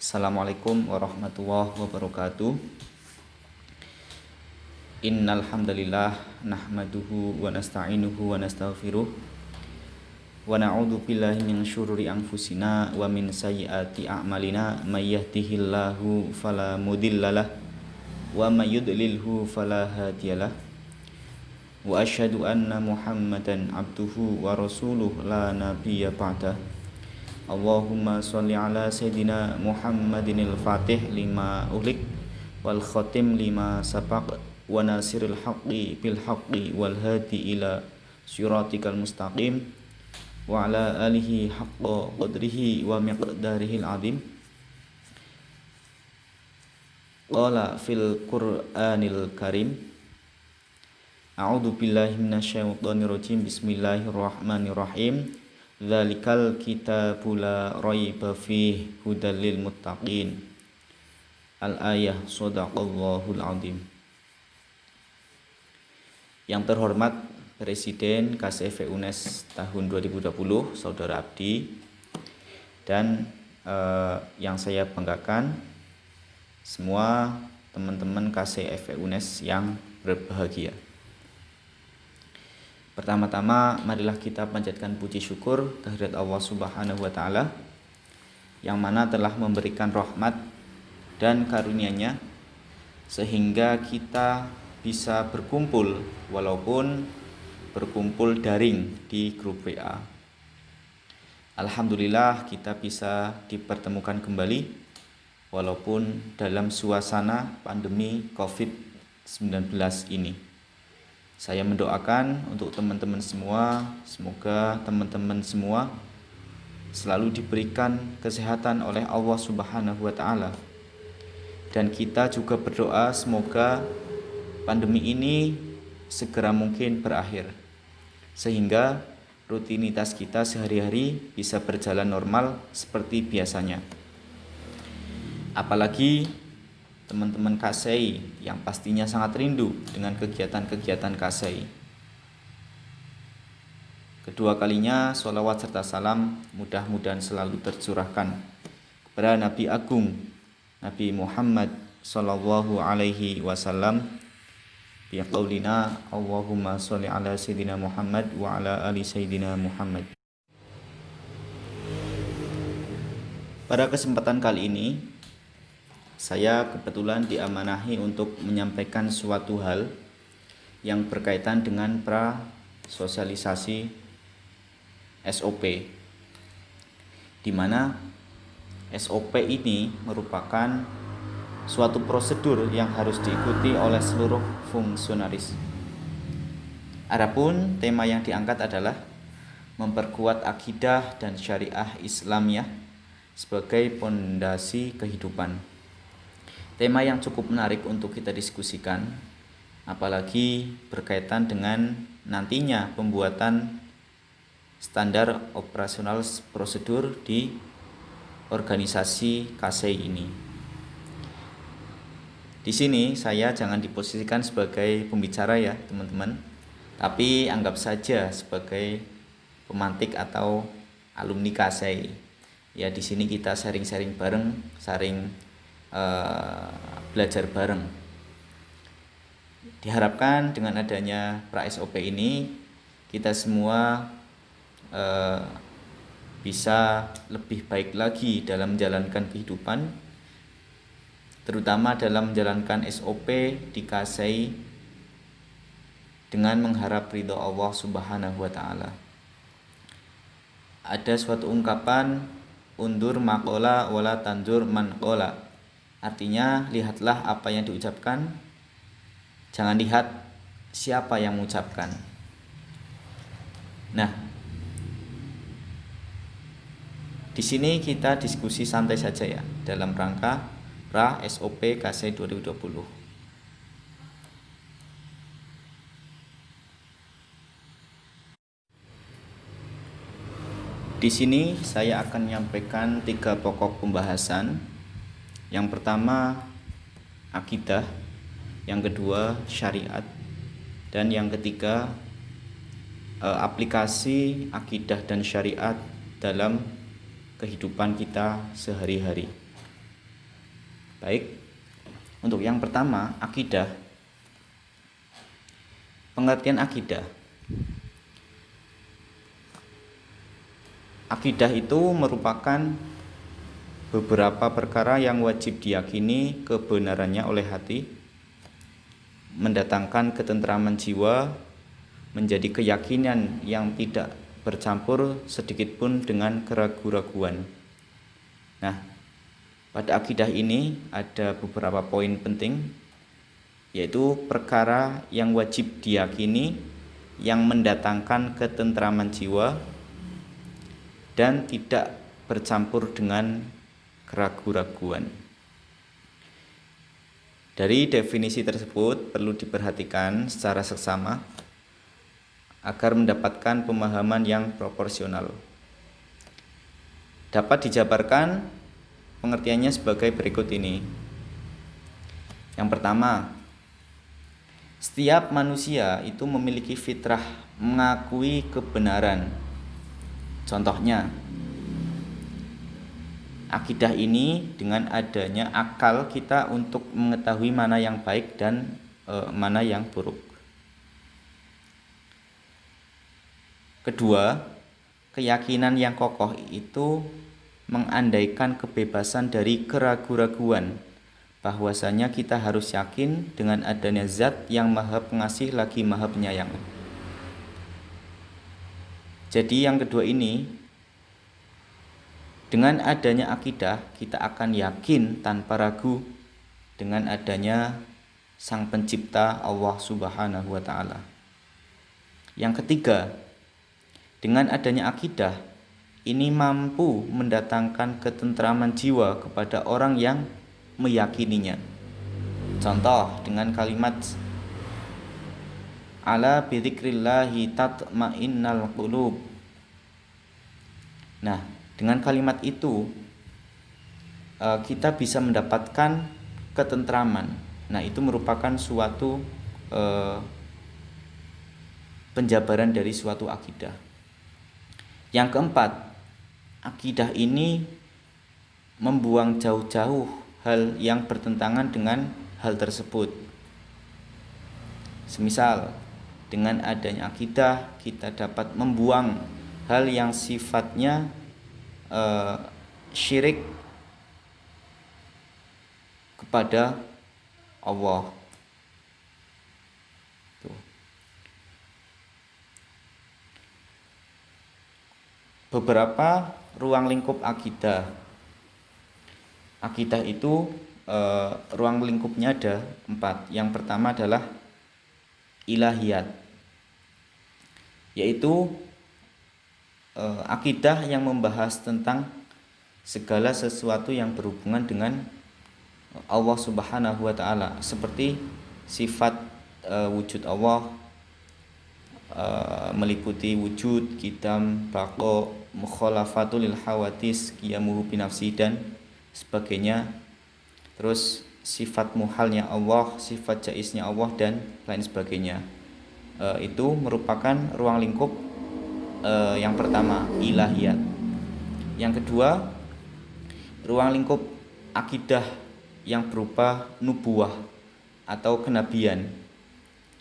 Assalamualaikum warahmatullahi wabarakatuh. Innal hamdalillah nahmaduhu wa nasta'inuhu wa nastaghfiruh wa na'udzu billahi min syururi anfusina wa min sayyiati a'malina may yahdihillahu fala mudhillalah wa may yudlilhu fala hadiyalah wa asyhadu anna Muhammadan abduhu wa rasuluh la nabiyya ba'dah. Allahumma sholli ala sayyidina Muhammadinil fatih lima uhlik wal khatim lima sabaq wa nasiril haqqi bil haqqi wal hadi ila siratikal mustaqim wa ala alihi haqqa qadrihi wa miqdarihil azim. Qala fil Qur'anil Karim, a'udzu billahi minasyaitonir rajim. Bismillahirrahmanirrahim. Dzalikal kitabu la raiba fihi hudal lil muttaqin. Al-ayah. Shadaqallahul azim. Yang terhormat Presiden KCF UNES tahun 2020, Saudara Abdi, dan yang saya banggakan, semua teman-teman KCF UNES yang berbahagia. Pertama-tama marilah kita panjatkan puji syukur kehadirat Allah Subhanahu wa taala yang mana telah memberikan rahmat dan karunia-Nya sehingga kita bisa berkumpul walaupun berkumpul daring di grup WA. Alhamdulillah kita bisa dipertemukan kembali walaupun dalam suasana pandemi COVID-19 ini. Saya mendoakan untuk teman-teman semua, semoga teman-teman semua selalu diberikan kesehatan oleh Allah Subhanahu wa taala. Dan kita juga berdoa semoga pandemi ini segera mungkin berakhir, sehingga rutinitas kita sehari-hari bisa berjalan normal seperti biasanya. Apalagi teman-teman KSEI yang pastinya sangat rindu dengan kegiatan-kegiatan KSEI. Kedua kalinya sholawat serta salam mudah-mudahan selalu tercurahkan kepada Nabi Agung Nabi Muhammad sallallahu alaihi wasallam biqaulina Allahumma sholli ala sayyidina Muhammad wa ala ali sayyidina Muhammad. Pada kesempatan kali ini saya kebetulan diamanahi untuk menyampaikan suatu hal yang berkaitan dengan pra-sosialisasi SOP, di mana SOP ini merupakan suatu prosedur yang harus diikuti oleh seluruh fungsionaris. Adapun tema yang diangkat adalah memperkuat akidah dan syariah Islamiyah sebagai pondasi kehidupan. Tema yang cukup menarik untuk kita diskusikan, apalagi berkaitan dengan nantinya pembuatan standar operasional prosedur di organisasi KSEI ini. Di sini saya jangan diposisikan sebagai pembicara ya teman-teman, tapi anggap saja sebagai pemantik atau alumni KSEI. Ya, di sini kita sharing-sharing bareng, belajar bareng. Diharapkan dengan adanya pra SOP ini kita semua bisa lebih baik lagi dalam menjalankan kehidupan, terutama dalam menjalankan SOP di KSEI dengan mengharap ridho Allah Subhanahu wa taala. Ada suatu ungkapan, undur maqola wala tanzur man qola. Artinya, lihatlah apa yang diucapkan, jangan lihat siapa yang mengucapkan. Nah, di sini kita diskusi santai saja ya dalam rangka pra SOP KSEI 2020. Di sini saya akan menyampaikan 3 pokok pembahasan. Yang pertama akidah, yang kedua syariat, dan yang ketiga aplikasi akidah dan syariat dalam kehidupan kita sehari-hari. Baik, untuk yang pertama, akidah. Pengertian akidah. Akidah itu merupakan beberapa perkara yang wajib diyakini kebenarannya oleh hati, mendatangkan ketentraman jiwa, menjadi keyakinan yang tidak bercampur sedikitpun dengan keraguan-raguan. Nah, pada akidah ini ada beberapa poin penting, yaitu perkara yang wajib diyakini, yang mendatangkan ketentraman jiwa, dan tidak bercampur dengan keraguan-raguan. Dari definisi tersebut perlu diperhatikan secara seksama agar mendapatkan pemahaman yang proporsional. Dapat dijabarkan pengertiannya sebagai berikut ini. Yang pertama, setiap manusia itu memiliki fitrah mengakui kebenaran. Contohnya, akidah ini dengan adanya akal kita untuk mengetahui mana yang baik dan mana yang buruk. Kedua, keyakinan yang kokoh itu mengandaikan kebebasan dari keraguan-raguan, bahwasanya kita harus yakin dengan adanya zat yang maha pengasih lagi maha penyayang. Jadi yang kedua ini, dengan adanya akidah kita akan yakin tanpa ragu dengan adanya Sang Pencipta Allah Subhanahu wa taala. Yang ketiga, dengan adanya akidah ini mampu mendatangkan ketentraman jiwa kepada orang yang meyakininya. Contoh dengan kalimat ala bidzikrillahi tatma'innal qulub. Nah, dengan kalimat itu kita bisa mendapatkan ketentraman. Nah, itu merupakan suatu penjabaran dari suatu akidah. Yang keempat, akidah ini membuang jauh-jauh hal yang bertentangan dengan hal tersebut. Semisal, dengan adanya akidah kita dapat membuang hal yang sifatnya syirik kepada Allah. Tuh. Beberapa ruang lingkup akidah. Akidah itu ruang lingkupnya ada 4. Yang pertama adalah ilahiyat, yaitu akidah yang membahas tentang segala sesuatu yang berhubungan dengan Allah Subhanahu wa taala, seperti sifat wujud Allah, meliputi wujud, qidam, baqa, mukhalafatul lil hawadis, qiyamuhu binafsi dan sebagainya. Terus sifat muhalnya Allah, sifat jaiznya Allah dan lain sebagainya. Itu merupakan ruang lingkup yang pertama, ilahiyat. Yang kedua, ruang lingkup akidah yang berupa nubuwah atau kenabian,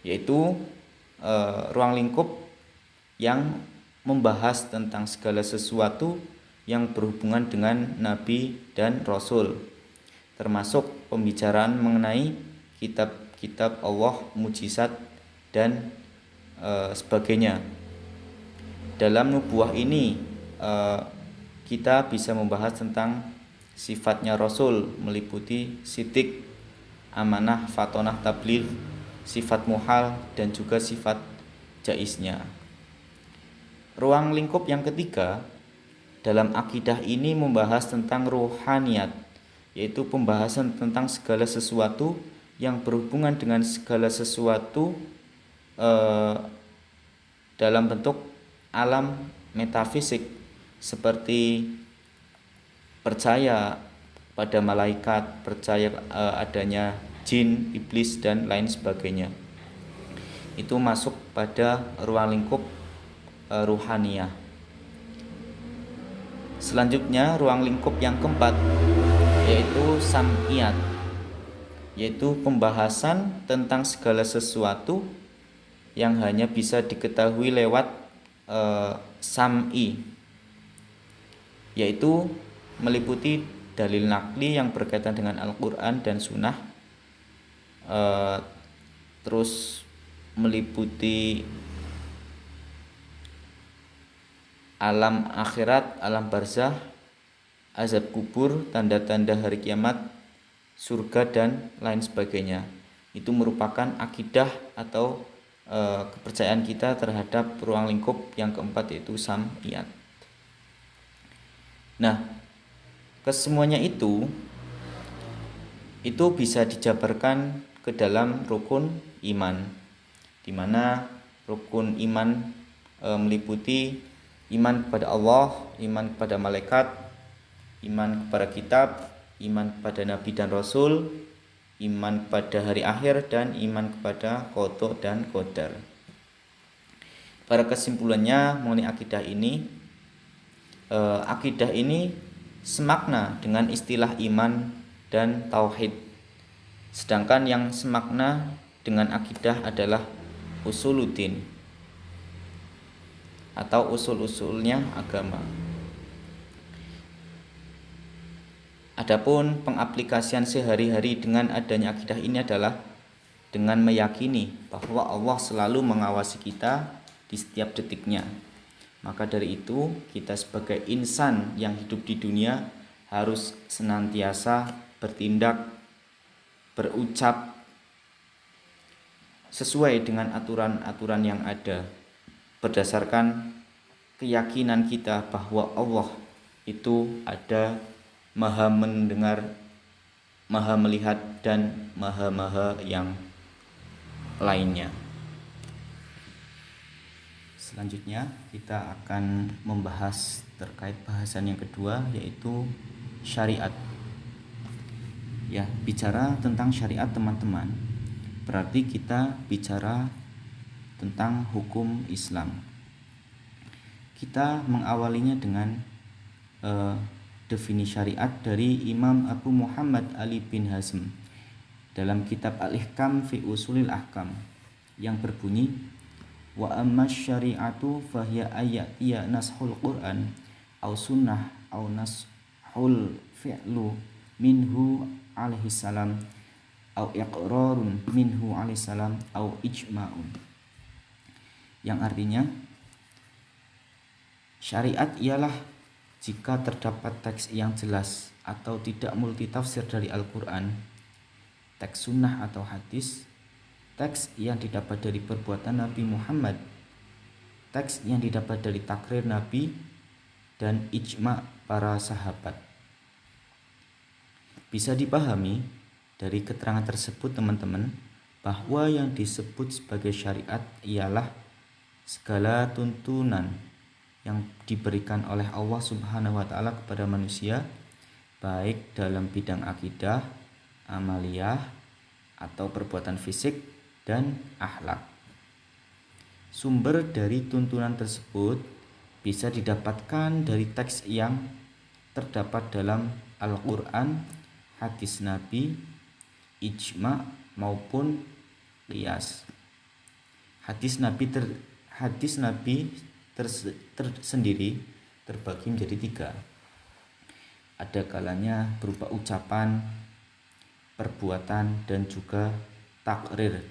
yaitu ruang lingkup yang membahas tentang segala sesuatu yang berhubungan dengan nabi dan rasul, termasuk pembicaraan mengenai kitab-kitab Allah, mukjizat dan sebagainya. Dalam nubuwah ini kita bisa membahas tentang sifatnya Rasul, meliputi sidik, amanah, fatonah, tabligh, sifat muhal dan juga sifat jaiznya. Ruang lingkup yang ketiga dalam akidah ini membahas tentang ruhaniyat, yaitu pembahasan tentang segala sesuatu yang berhubungan dengan segala sesuatu dalam bentuk alam metafisik, seperti percaya pada malaikat, percaya adanya jin, iblis dan lain sebagainya. Itu masuk pada ruang lingkup ruhaniyah. Selanjutnya ruang lingkup yang keempat yaitu sam'iyat, yaitu pembahasan tentang segala sesuatu yang hanya bisa diketahui lewat sam'i, yaitu meliputi dalil nakli yang berkaitan dengan Al-Quran dan Sunnah, terus meliputi alam akhirat, alam barzah, azab kubur, tanda-tanda hari kiamat, surga dan lain sebagainya. Itu merupakan akidah atau kepercayaan kita terhadap ruang lingkup yang keempat, yaitu sam'iyat. Nah, kesemuanya itu bisa dijabarkan ke dalam rukun iman, di mana rukun iman meliputi iman kepada Allah, iman kepada malaikat, iman kepada kitab, iman kepada nabi dan rasul, iman kepada hari akhir, dan iman kepada qada dan qadar. Pada kesimpulannya mengenai akidah ini semakna dengan istilah iman dan tauhid, sedangkan yang semakna dengan akidah adalah usuluddin atau usul-usulnya agama. Adapun pengaplikasian sehari-hari dengan adanya akidah ini adalah dengan meyakini bahwa Allah selalu mengawasi kita di setiap detiknya. Maka dari itu, kita sebagai insan yang hidup di dunia harus senantiasa bertindak, berucap sesuai dengan aturan-aturan yang ada, berdasarkan keyakinan kita bahwa Allah itu ada, maha mendengar, maha melihat, dan maha yang lainnya. Selanjutnya kita akan membahas terkait bahasan yang kedua, yaitu syariat. Ya, bicara tentang syariat teman-teman, berarti kita bicara tentang hukum Islam. Kita mengawalinya dengan definisi syariat dari Imam Abu Muhammad Ali bin Hazm dalam kitab Al-Ihkam fi Usulil Ahkam, yang berbunyi, wa amma syari'atu fahiya ayatiya nashul Qur'an au sunnah au nashul fi'lu minhu alaihi salam au iqrarun minhu alaihi salam au ijma'un. Yang artinya, syariat ialah jika terdapat teks yang jelas atau tidak multitafsir dari Al-Quran, teks sunnah atau hadis, teks yang didapat dari perbuatan Nabi Muhammad, teks yang didapat dari takrir Nabi, dan ijma' para sahabat. Bisa dipahami dari keterangan tersebut teman-teman, bahwa yang disebut sebagai syariat ialah segala tuntunan yang diberikan oleh Allah Subhanahu wa taala kepada manusia, baik dalam bidang akidah, amaliyah, atau perbuatan fisik dan akhlak. Sumber dari tuntunan tersebut bisa didapatkan dari teks yang terdapat dalam Al-Quran, hadis Nabi, ijma' maupun qiyas. Hadis Nabi tersendiri terbagi menjadi 3. Ada kalanya berupa ucapan, perbuatan, dan juga takrir,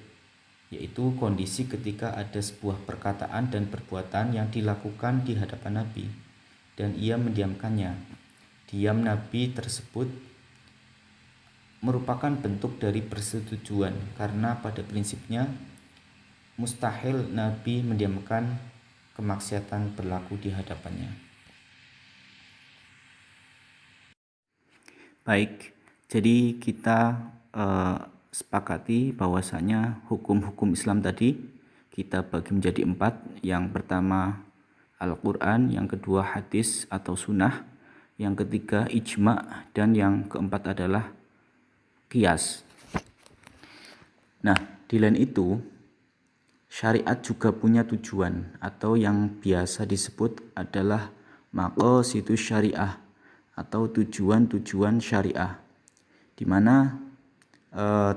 yaitu kondisi ketika ada sebuah perkataan dan perbuatan yang dilakukan di hadapan Nabi dan ia mendiamkannya. Diam Nabi tersebut merupakan bentuk dari persetujuan, karena pada prinsipnya mustahil Nabi mendiamkan kemaksiatan berlaku di hadapannya. Baik, jadi kita sepakati bahwasanya hukum-hukum Islam tadi kita bagi menjadi 4. Yang pertama Al-Quran, yang kedua hadis atau sunnah, yang ketiga ijma', dan yang keempat adalah qiyas. Nah, di lain itu syariat juga punya tujuan atau yang biasa disebut adalah maqasidus syariah atau tujuan-tujuan syariah. di mana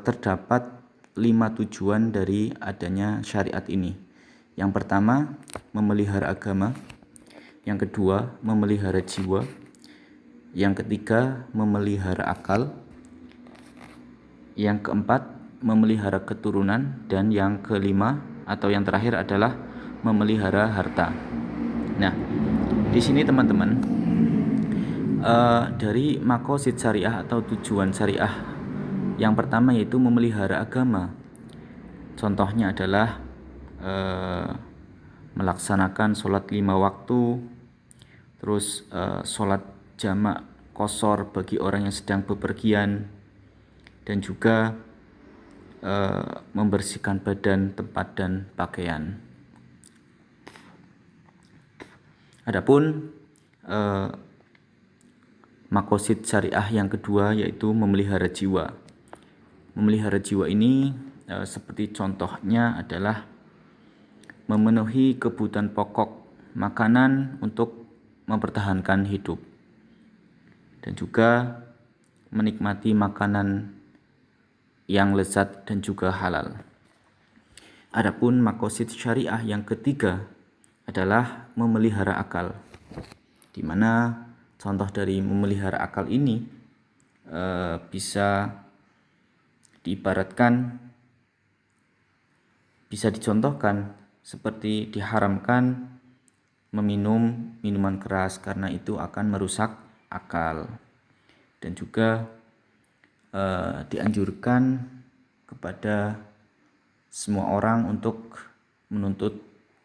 terdapat 5 tujuan dari adanya syariat ini. Yang pertama, memelihara agama. Yang kedua, memelihara jiwa. Yang ketiga, memelihara akal. Yang keempat, memelihara keturunan. Dan yang kelima atau yang terakhir adalah memelihara harta. Nah, di sini teman-teman, dari maqasid syariah atau tujuan syariah yang pertama yaitu memelihara agama. Contohnya adalah melaksanakan sholat 5 waktu, terus sholat jamak qashar bagi orang yang sedang bepergian, dan juga membersihkan badan, tempat, dan pakaian. Adapun maqasid syariah yang kedua yaitu memelihara jiwa. Memelihara jiwa ini seperti contohnya adalah memenuhi kebutuhan pokok makanan untuk mempertahankan hidup, dan juga menikmati makanan yang lezat dan juga halal. Adapun maqasid syariah yang ketiga adalah memelihara akal, di mana contoh dari memelihara akal ini bisa diibaratkan, bisa dicontohkan seperti diharamkan meminum minuman keras karena itu akan merusak akal, dan juga dianjurkan kepada semua orang untuk menuntut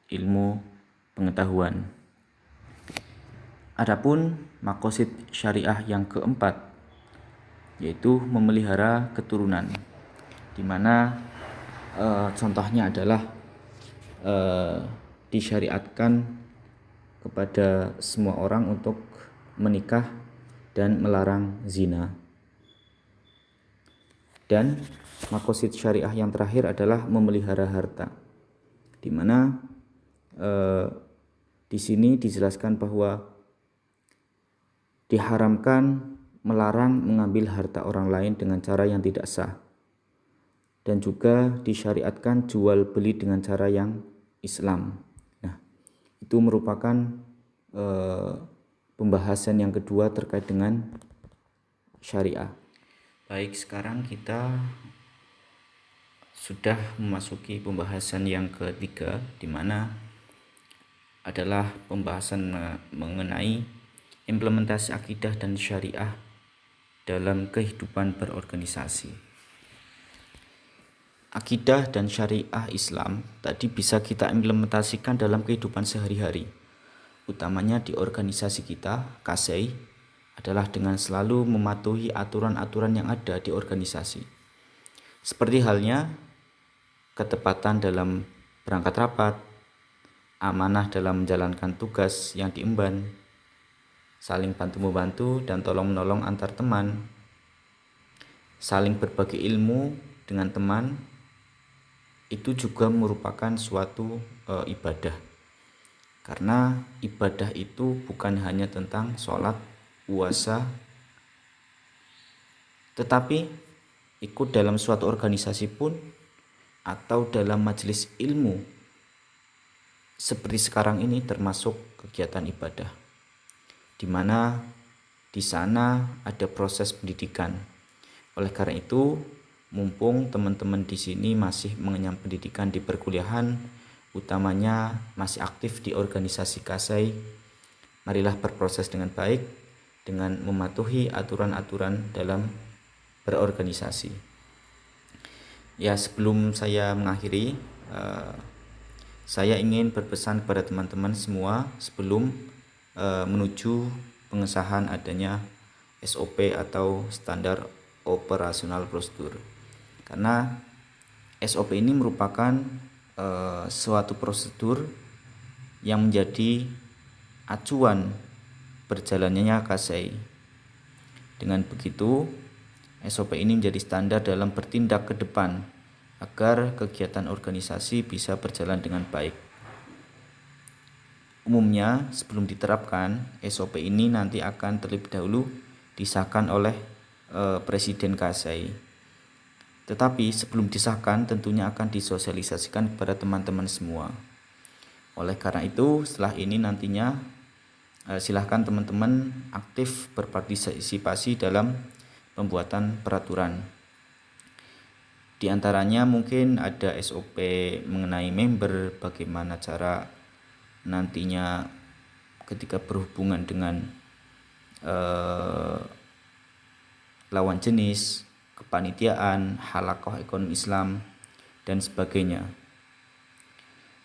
ilmu pengetahuan. Adapun maqasid syariah yang keempat yaitu memelihara keturunan, di mana contohnya adalah disyariatkan kepada semua orang untuk menikah dan melarang zina. Dan maqasid syariah yang terakhir adalah memelihara harta, di mana di sini dijelaskan bahwa diharamkan melarang mengambil harta orang lain dengan cara yang tidak sah, dan juga disyariatkan jual beli dengan cara yang Islam. Nah, itu merupakan pembahasan yang kedua terkait dengan syariah. Baik, sekarang kita sudah memasuki pembahasan yang ketiga, di mana adalah pembahasan mengenai implementasi akidah dan syariah dalam kehidupan berorganisasi. Akidah dan syariah Islam tadi bisa kita implementasikan dalam kehidupan sehari-hari, utamanya di organisasi kita, KASEI, adalah dengan selalu mematuhi aturan-aturan yang ada di organisasi. Seperti halnya ketepatan dalam berangkat rapat, amanah dalam menjalankan tugas yang diemban, saling bantu-membantu dan tolong-menolong antar teman, saling berbagi ilmu dengan teman, itu juga merupakan suatu ibadah. Karena ibadah itu bukan hanya tentang sholat, puasa, tetapi ikut dalam suatu organisasi pun atau dalam majelis ilmu seperti sekarang ini termasuk kegiatan ibadah, di mana di sana ada proses pendidikan. Oleh karena itu, mumpung teman-teman di sini masih mengenyam pendidikan di perkuliahan, utamanya masih aktif di organisasi KASEI, marilah berproses dengan baik dengan mematuhi aturan-aturan dalam berorganisasi. Ya, sebelum saya mengakhiri, saya ingin berpesan kepada teman-teman semua sebelum menuju pengesahan adanya SOP atau standar operasional prosedur. Karena SOP ini merupakan suatu prosedur yang menjadi acuan berjalannya KASEI. Dengan begitu, SOP ini menjadi standar dalam bertindak ke depan agar kegiatan organisasi bisa berjalan dengan baik. Umumnya, sebelum diterapkan, SOP ini nanti akan terlebih dahulu disahkan oleh Presiden Kasai. Tetapi sebelum disahkan tentunya akan disosialisasikan kepada teman-teman semua. Oleh karena itu setelah ini nantinya silahkan teman-teman aktif berpartisipasi dalam pembuatan peraturan. Di antaranya mungkin ada SOP mengenai member, bagaimana cara nantinya ketika berhubungan dengan lawan jenis, kepanitiaan, halaqah ekonomi Islam, dan sebagainya.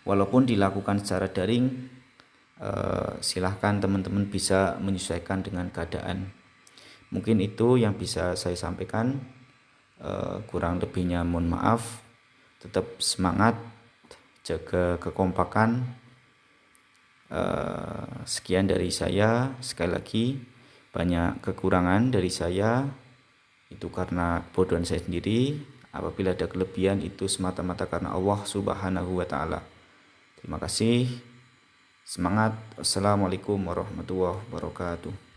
Walaupun dilakukan secara daring, silahkan teman-teman bisa menyesuaikan dengan keadaan. Mungkin itu yang bisa saya sampaikan. Kurang lebihnya mohon maaf. Tetap semangat, jaga kekompakan. Sekian dari saya. Sekali lagi, banyak kekurangan dari saya. Itu karena kebodohan saya sendiri. Apabila ada kelebihan itu semata-mata karena Allah Subhanahu wa Ta'ala. Terima kasih. Semangat. Assalamualaikum warahmatullahi wabarakatuh.